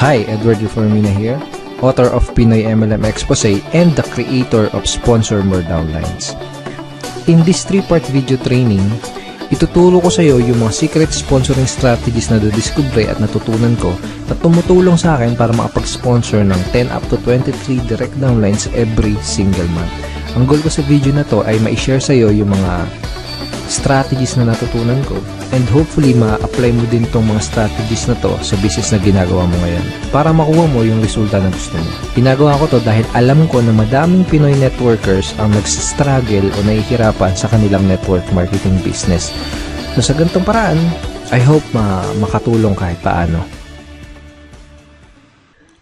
Hi, Edward Reformina here, author of Pinoy MLM Expose and the creator of Sponsor More Downlines. In this 3-part video training, ituturo ko sa iyo yung mga secret sponsoring strategies na nadiskubre at natutunan ko na tumutulong sa akin para makapag-sponsor ng 10 up to 23 direct downlines every single month. Ang goal ko sa video na to ay ma-share sa iyo yung mga strategies na natutunan ko and hopefully ma-apply mo din tong mga strategies na to sa business na ginagawa mo ngayon para makuha mo yung resulta na gusto mo. Ginagawa ko to dahil alam ko na madaming Pinoy networkers ang nagsistruggle o nahihirapan sa kanilang network marketing business. So sa ganitong paraan, I hope makatulong kahit paano.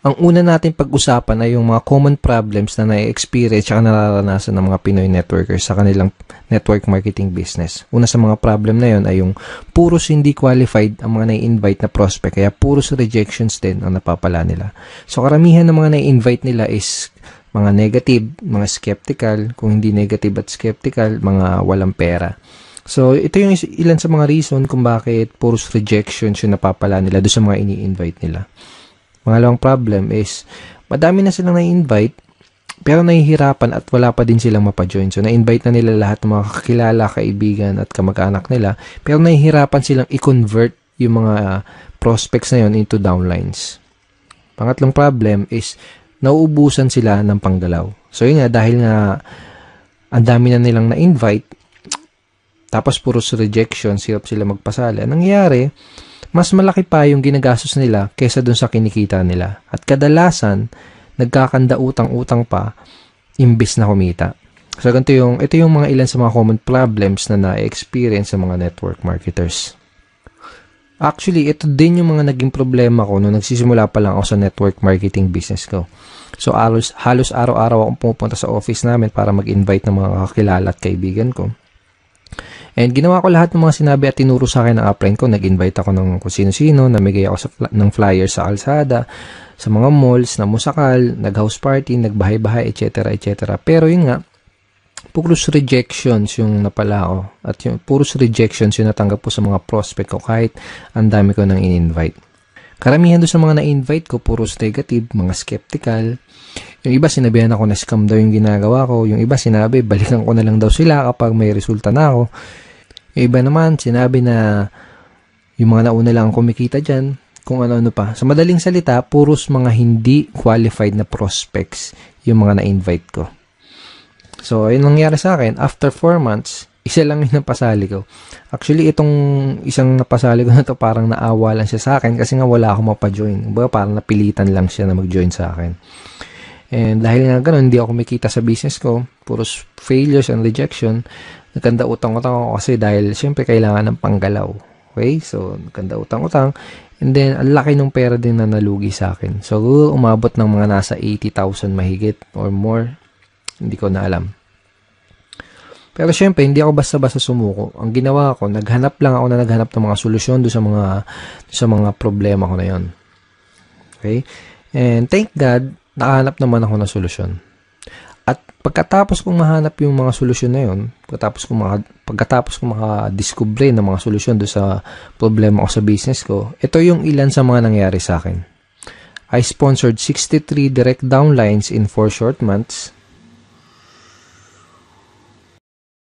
Ang una natin pag-usapan ay yung mga common problems na na-experience at nararanasan ng mga Pinoy networkers sa kanilang network marketing business. Una sa mga problem na yun ay yung puros hindi qualified ang mga na-invite na prospect, kaya puros rejections din ang napapala nila. So karamihan ng mga na-invite nila is mga negative, mga skeptical, kung hindi negative at skeptical, mga walang pera. So ito yung ilan sa mga reason kung bakit puros rejections yung napapala nila doon sa mga ini-invite nila. Pangalawang problem is, madami na silang na-invite, pero nahihirapan at wala pa din silang mapajoin. So, na-invite na nila lahat ng mga kakilala, kaibigan at kamag-anak nila, pero nahihirapan silang i-convert yung mga prospects na yun into downlines. Pangatlong problem is, nauubusan sila ng panggalaw. So, yun nga, dahil nga, ang dami na nilang na-invite, tapos puros rejection, hirap sila magpasali. Anong nangyayari? Mas malaki pa yung ginagastos nila kaysa dun sa kinikita nila. At kadalasan, nagkakanda utang-utang pa imbis na kumita. So, ito yung mga ilan sa mga common problems na na-experience sa mga network marketers. Actually, ito din yung mga naging problema ko nung nagsisimula pa lang ako sa network marketing business ko. So, halos araw-araw akong pumupunta sa office namin para mag-invite ng mga kakilala at kaibigan ko. And ginawa ko lahat ng mga sinabi at tinuro sa akin ng upline ko. Nag-invite ako ng kung sino-sino, namigay ako ng flyers sa kalsada, sa mga malls, na musakal, nag-house party, nagbahay-bahay, etc. etc. Pero yun nga, puros rejections yung napala ko. At yung puros rejections yung natanggap ko sa mga prospect ko kahit ang dami ko nang in-invite. Karamihan doon sa mga na-invite ko, puros negative, mga skeptical. Yung iba sinabihan ako na scam daw yung ginagawa ko. Yung iba sinabi, balikan ko na lang daw sila kapag may resulta na ako. Yung iba naman, sinabi na yung mga nauna lang kumikita dyan, kung ano-ano pa. Sa madaling salita, puros mga hindi qualified na prospects yung mga na-invite ko. So, ayun nangyari sa akin. After 4 months, isa lang yung napasali ko. Actually, itong isang napasali ko na to parang naawa lang siya sa akin kasi nga wala akong mapajoin. Parang napilitan lang siya na mag-join sa akin. And dahil nga ganun, hindi ako kumikita sa business ko, puros failures and rejection, nagkanda utang-utang ako kasi dahil syempre kailangan ng panggalaw. Okay? So, nagkanda utang-utang. And then, ang laki ng pera din na nalugi sa akin. So, umabot ng mga nasa 80,000 mahigit or more. Hindi ko na alam. Pero syempre, hindi ako basta-basta sumuko. Ang ginawa ko, naghanap ng mga solusyon doon sa mga problema ko na yon. Okay? And thank God, nakahanap naman ako ng solusyon. At pagkatapos kong mahanap yung mga solusyon na yun, pagkatapos kong makadiskubre ng mga solusyon doon sa problema ko sa business ko, ito yung ilan sa mga nangyari sa akin. I sponsored 63 direct downlines in 4 short months.